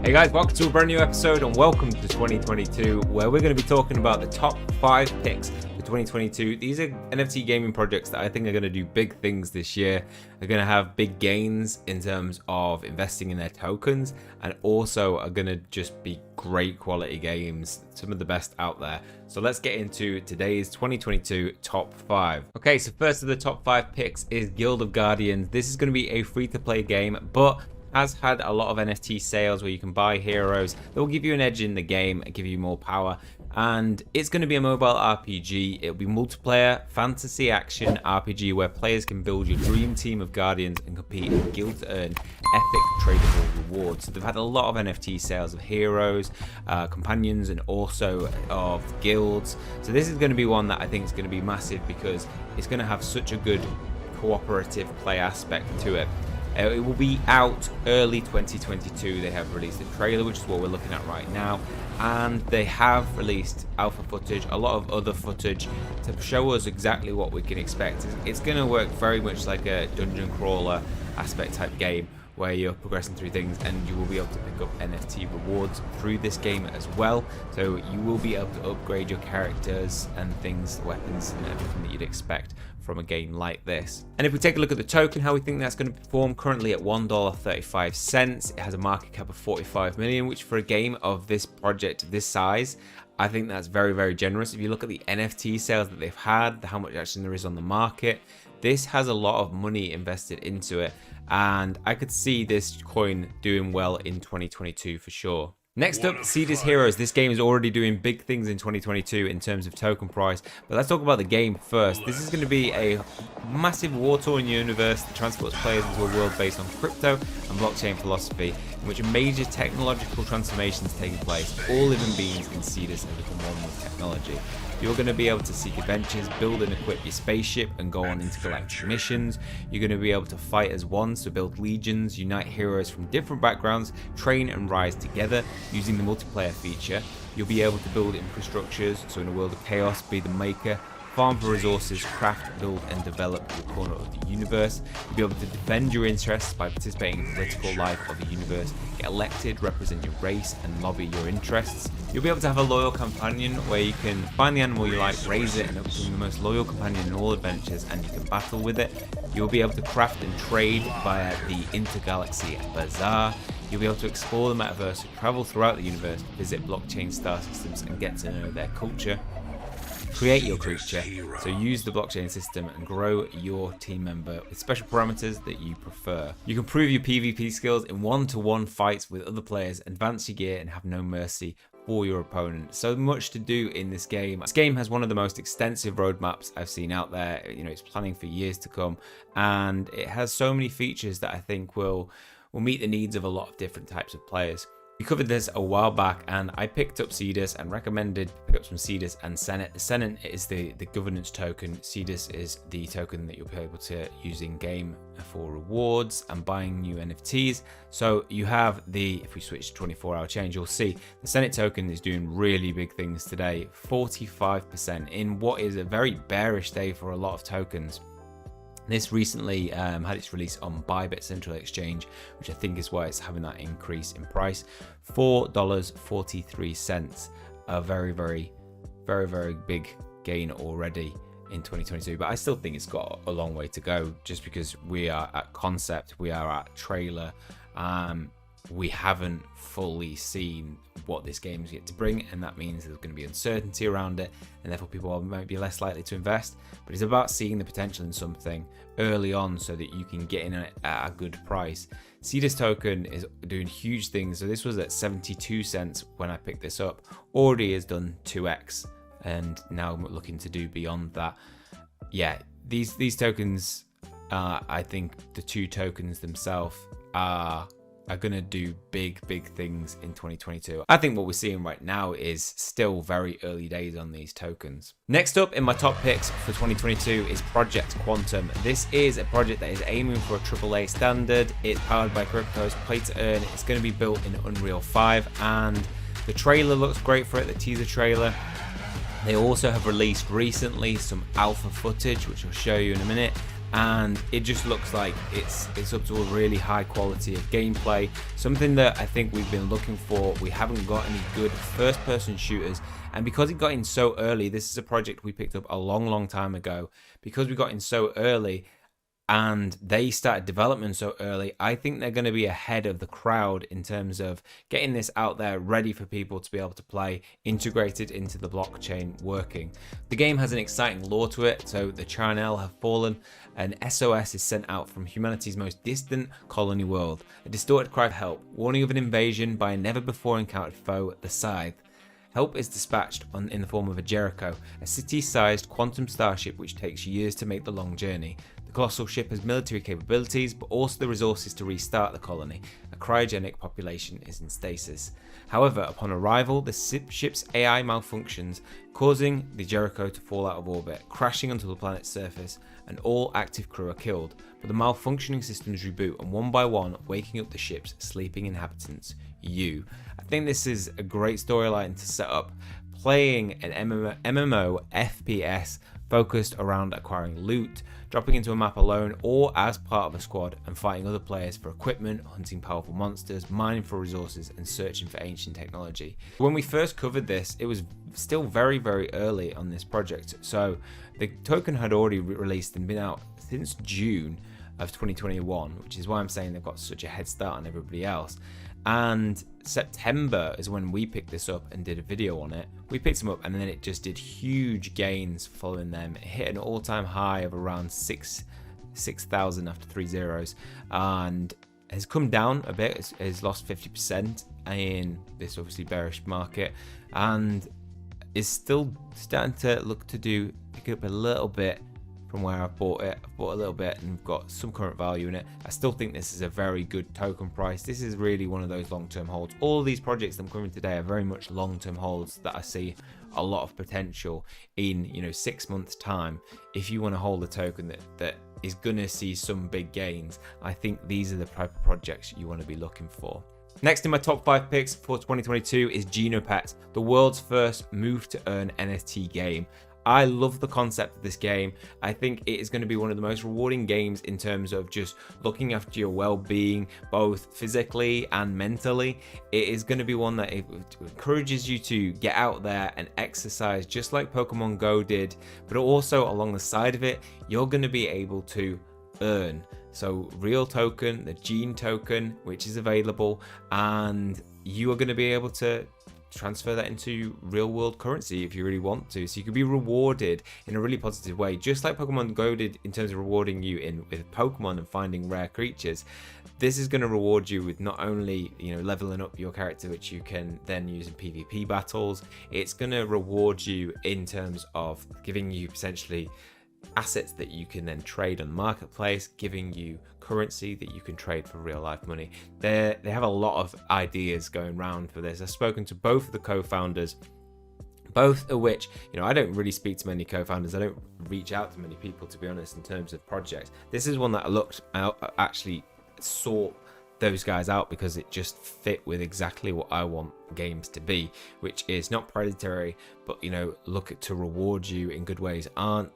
Hey guys, welcome to a brand new episode and welcome to 2022, where we're going to be talking about the top 5 picks for 2022. These are NFT gaming projects that I think are going to do big things this year. They're going to have big gains in terms of investing in their tokens, and also are going to just be great quality games, some of the best out there. So let's get into today's 2022 top 5. Okay, so first of the top 5 picks is Guild of Guardians. This is going to be a free-to-play game, but has had a lot of NFT sales where you can buy heroes that will give you an edge in the game and give you more power. And it's going to be a mobile RPG. It'll be multiplayer, fantasy action RPG where players can build your dream team of guardians and compete in guild to earn epic tradable rewards. So they've had a lot of NFT sales of heroes, companions, and also of guilds. So this is going to be one that I think is going to be massive because it's going to have such a good cooperative play aspect to it. It will be out early 2022. They have released a trailer, which is what we're looking at right now, and they have released alpha footage, a lot of other footage to show us exactly what we can expect. It's going to work very much like a dungeon crawler aspect type game where you're progressing through things and you will be able to pick up NFT rewards through this game as well. So you will be able to upgrade your characters and things, weapons and everything that you'd expect from a game like this. And if we take a look at the token, how we think that's going to perform, currently at $1.35. It has a market cap of 45 million, which for a game of this project, this size, I think that's very, very generous. If you look at the NFT sales that they've had, how much action there is on the market, this has a lot of money invested into it, and I could see this coin doing well in 2022 for sure. Next up, CEDIS Heroes. This game is already doing big things in 2022 in terms of token price, but let's talk about the game first. This is going to be a massive war-torn universe that transports players into a world based on crypto and blockchain philosophy, in which a major technological transformation is taking place. All living beings in CEDIS have become one with technology. You're going to be able to seek adventures, build and equip your spaceship, and go on intergalactic missions. You're going to be able to fight as one, so build legions, unite heroes from different backgrounds, train and rise together using the multiplayer feature. You'll be able to build infrastructures, so in a world of chaos, be the maker, farm for resources, craft, build and develop your corner of the universe. You'll be able to defend your interests by participating in the political life of the universe, get elected, represent your race and lobby your interests. You'll be able to have a loyal companion where you can find the animal you like, raise it and it will become the most loyal companion in all adventures, and you can battle with it. You'll be able to craft and trade via the Intergalaxy Bazaar. You'll be able to explore the metaverse, travel throughout the universe, visit blockchain star systems and get to know their culture. Create your creature, so use the blockchain system and grow your team member with special parameters that you prefer. You can prove your PvP skills in one-to-one fights with other players, advance your gear and have no mercy for your opponent. So much to do in this game. This game has one of the most extensive roadmaps I've seen out there. You know, it's planning for years to come, and it has so many features that I think will meet the needs of a lot of different types of players. We covered this a while back, and I picked up CEDIS and recommended pick up some CEDIS and Senate. The Senate is the governance token. CEDIS is the token that you'll be able to use in game for rewards and buying new NFTs. So you have if we switch to 24-hour change, you'll see the Senate token is doing really big things today. 45% in what is a very bearish day for a lot of tokens. This recently had its release on Bybit Central Exchange, which I think is why it's having that increase in price. $4.43, a very, very, very, very big gain already in 2022. But I still think it's got a long way to go, just because we are at concept, we are at trailer. We haven't fully seen what this game is yet to bring, and that means there's going to be uncertainty around it, and therefore people might be less likely to invest. But it's about seeing the potential in something early on so that you can get in at a good price. CEDIS token is doing huge things. So this was at 72 cents when I picked this up, already has done 2x, and now I'm looking to do beyond that. Yeah, these tokens, I think the two tokens themselves are going to do big things in 2022. I think what we're seeing right now is still very early days on these tokens. Next up in my top picks for 2022 is Project Quantum. This is a project that is aiming for a AAA standard. It's powered by cryptos, play to earn. It's going to be built in Unreal 5, and the trailer looks great for it, the teaser trailer. They also have released recently some alpha footage, which I'll show you in a minute. and it just looks like it's up to a really high quality of gameplay, something that I think we've been looking for. We haven't got any good first-person shooters, and because it got in so early, this is a project we picked up a long time ago. Because we got in so early and they started development so early, I think they're going to be ahead of the crowd in terms of getting this out there ready for people to be able to play, integrated into the blockchain working. The game has an exciting lore to it. So the Charnel have fallen, an SOS is sent out from humanity's most distant colony world, a distorted cry of help, warning of an invasion by a never before encountered foe, the Scythe. Help is dispatched in the form of a Jericho, a city-sized quantum starship which takes years to make the long journey. The colossal ship has military capabilities, but also the resources to restart the colony. A cryogenic population is in stasis. However, upon arrival, the ship's AI malfunctions, causing the Jericho to fall out of orbit, crashing onto the planet's surface, and all active crew are killed. But the malfunctioning systems reboot, and one by one, waking up the ship's sleeping inhabitants. I think this is a great storyline to set up playing an MMO FPS focused around acquiring loot, dropping into a map alone or as part of a squad and fighting other players for equipment, hunting powerful monsters, mining for resources and searching for ancient technology. When we first covered this, it was still very early on this project, so the token had already released and been out since June of 2021, which is why I'm saying they've got such a head start on everybody else. And September is when we picked this up and did a video on it. We picked them up and then it just did huge gains following them. It hit an all-time high of around 6,000 after 3 zeros, and has come down a bit. It's lost 50% in this obviously bearish market, and is still starting to look to pick up a little bit from where I bought it. I've bought a little bit and we've got some current value in it. I still think this is a very good token price. This is really one of those long-term holds. All of these projects that I'm covering today are very much long-term holds that I see a lot of potential in 6 months time. If you want to hold a token that is gonna see some big gains, I think these are the type of projects you want to be looking for. Next in my top 5 picks for 2022 is Gengopet, the world's first move to earn NFT game. I love the concept of this game. I think it is going to be one of the most rewarding games in terms of just looking after your well-being, both physically and mentally. It is going to be one that encourages you to get out there and exercise just like Pokemon Go did, but also along the side of it, you're going to be able to earn. So real token, the Gene token, which is available, and you are going to be able to transfer that into real world currency if you really want to. So you could be rewarded in a really positive way, just like Pokemon Go did in terms of rewarding you with Pokemon and finding rare creatures. This is going to reward you with not only leveling up your character, which you can then use in PvP battles. It's going to reward you in terms of giving you potentially assets that you can then trade on the marketplace, giving you currency that you can trade for real life money. They have a lot of ideas going around for this. I've spoken to both of the co-founders, both of which, I don't really speak to many co-founders. I don't reach out to many people, to be honest, in terms of projects. This is one that I actually sought those guys out because it just fit with exactly what I want games to be, which is not predatory, but look to reward you in good ways. Aren't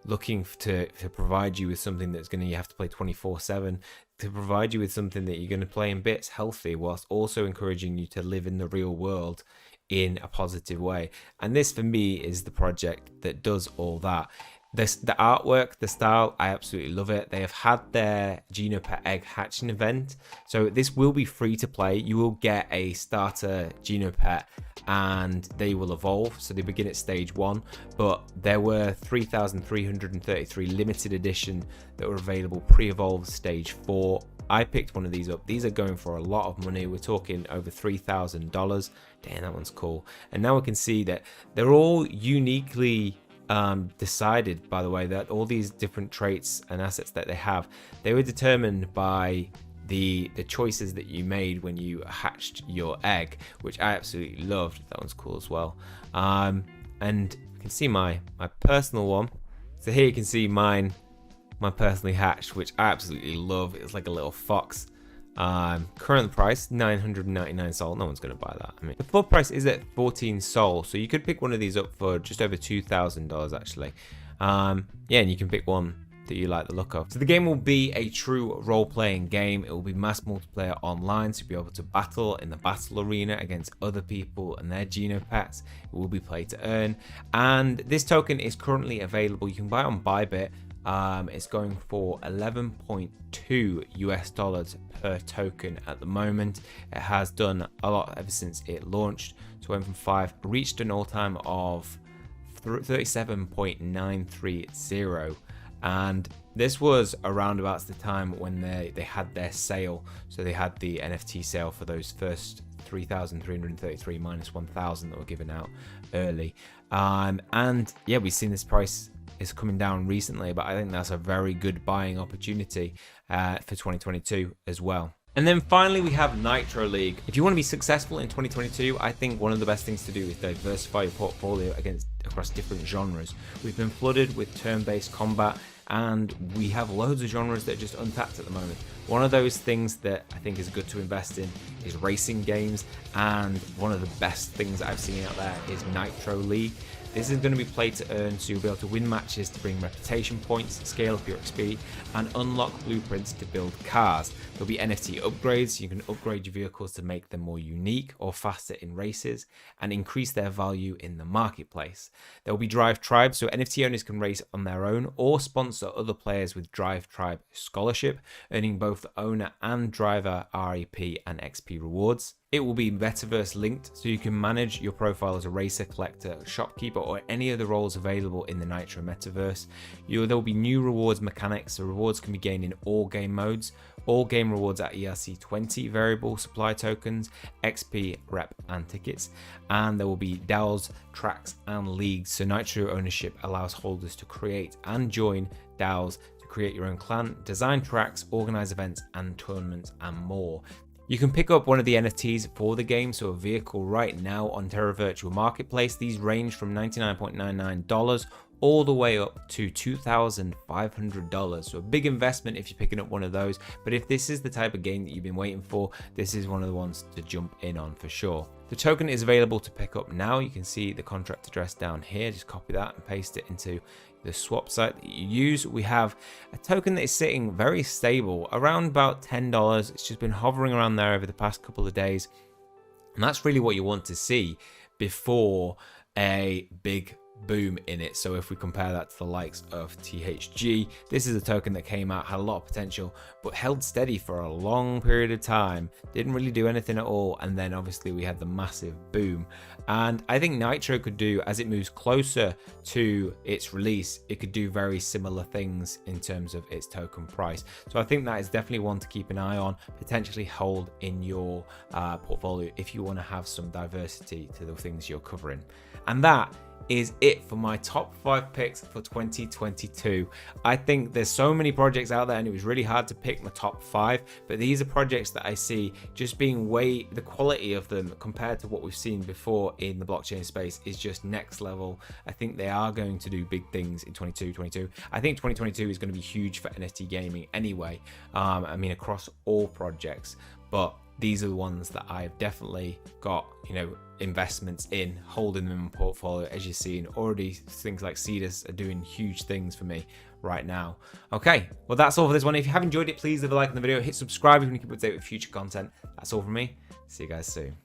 looking to provide you with something that's you have to play 24/7, to provide you with something that you're going to play in bits healthy, whilst also encouraging you to live in the real world in a positive way. And this for me is the project that does all that. The artwork, the style, I absolutely love it. They have had their Gengopet egg hatching event, so this will be free to play. You will get a starter Gengopet and they will evolve, so they begin at stage 1, but there were 3,333 limited edition that were available pre-evolved stage 4. I picked one of these up. These are going for a lot of money. We're talking over $3,000. Damn, that one's cool. And now we can see that they're all uniquely decided, by the way, that all these different traits and assets that they were determined by the choices that you made when you hatched your egg, which I absolutely loved. That one's cool as well. And you can see my personal one. So here you can see my personally hatched, which I absolutely love. It's like a little fox. Current price 999 sol. No one's gonna buy that. I mean, the full price is at 14 sol, so you could pick one of these up for just over $2,000 actually. Yeah, and you can pick one that you like the look of. So the game will be a true role-playing game. It will be mass multiplayer online, so you'll be able to battle in the battle arena against other people and their Gengopets. It will be play to earn, and this token is currently available. You can buy it on Bybit. It's going for $11.2 US per token at the moment. It has done a lot ever since it launched. So it went from 5, reached an all-time of 37.930, and this was around about the time when they had their sale. So they had the NFT sale for those first 3,333 minus 1,000 that were given out early, and yeah, we've seen this price is coming down recently, but I think that's a very good buying opportunity for 2022 as well. And then finally, we have Nitro League. If you want to be successful in 2022, I think one of the best things to do is diversify your portfolio across different genres. We've been flooded with turn-based combat, and we have loads of genres that are just untapped at the moment. One of those things that I think is good to invest in is racing games, and one of the best things that I've seen out there is Nitro League. This is going to be play to earn, so you'll be able to win matches to bring reputation points, scale up your XP, and unlock blueprints to build cars. There'll be NFT upgrades, so you can upgrade your vehicles to make them more unique or faster in races, and increase their value in the marketplace. There will be Drive Tribe, so NFT owners can race on their own or sponsor other players with Drive Tribe scholarship, earning both the owner and driver REP and XP rewards. It will be metaverse linked, so you can manage your profile as a racer, collector, shopkeeper, or any other roles available in the Nitro metaverse. There will be new rewards mechanics, so rewards can be gained in all game modes. All game rewards at ERC20 variable supply tokens, XP, rep, and tickets. And there will be DAOs, tracks, and leagues. So Nitro ownership allows holders to create and join DAOs to create your own clan, design tracks, organize events and tournaments, and more. You can pick up one of the NFTs for the game, so a vehicle right now on Terra Virtual Marketplace. These range from $99.99 all the way up to $2,500. So a big investment if you're picking up one of those. But if this is the type of game that you've been waiting for, this is one of the ones to jump in on for sure. The token is available to pick up now. You can see the contract address down here. Just copy that and paste it into the swap site that you use. We have a token that is sitting very stable around about $10. It's just been hovering around there over the past couple of days, and that's really what you want to see before a big boom in it. So if we compare that to the likes of THG, this is a token that came out, had a lot of potential, but held steady for a long period of time, didn't really do anything at all, and then obviously we had the massive boom. And I think Nitro could do, as it moves closer to its release, it could do very similar things in terms of its token price. So I think that is definitely one to keep an eye on, potentially hold in your portfolio if you want to have some diversity to the things you're covering. And that is it for my top 5 picks for 2022. I think there's so many projects out there and it was really hard to pick my top 5, but these are projects that I see just being the quality of them compared to what we've seen before in the blockchain space is just next level. I think they are going to do big things in 2022. I think 2022 is going to be huge for NFT gaming anyway. I mean, across all projects, but these are the ones that I've definitely got, investments in, holding them in my portfolio. As you're seeing already, things like CEDIS are doing huge things for me right now. Okay, well, that's all for this one. If you have enjoyed it, please leave a like on the video, hit subscribe if you want to keep up to date with future content. That's all from me. See you guys soon.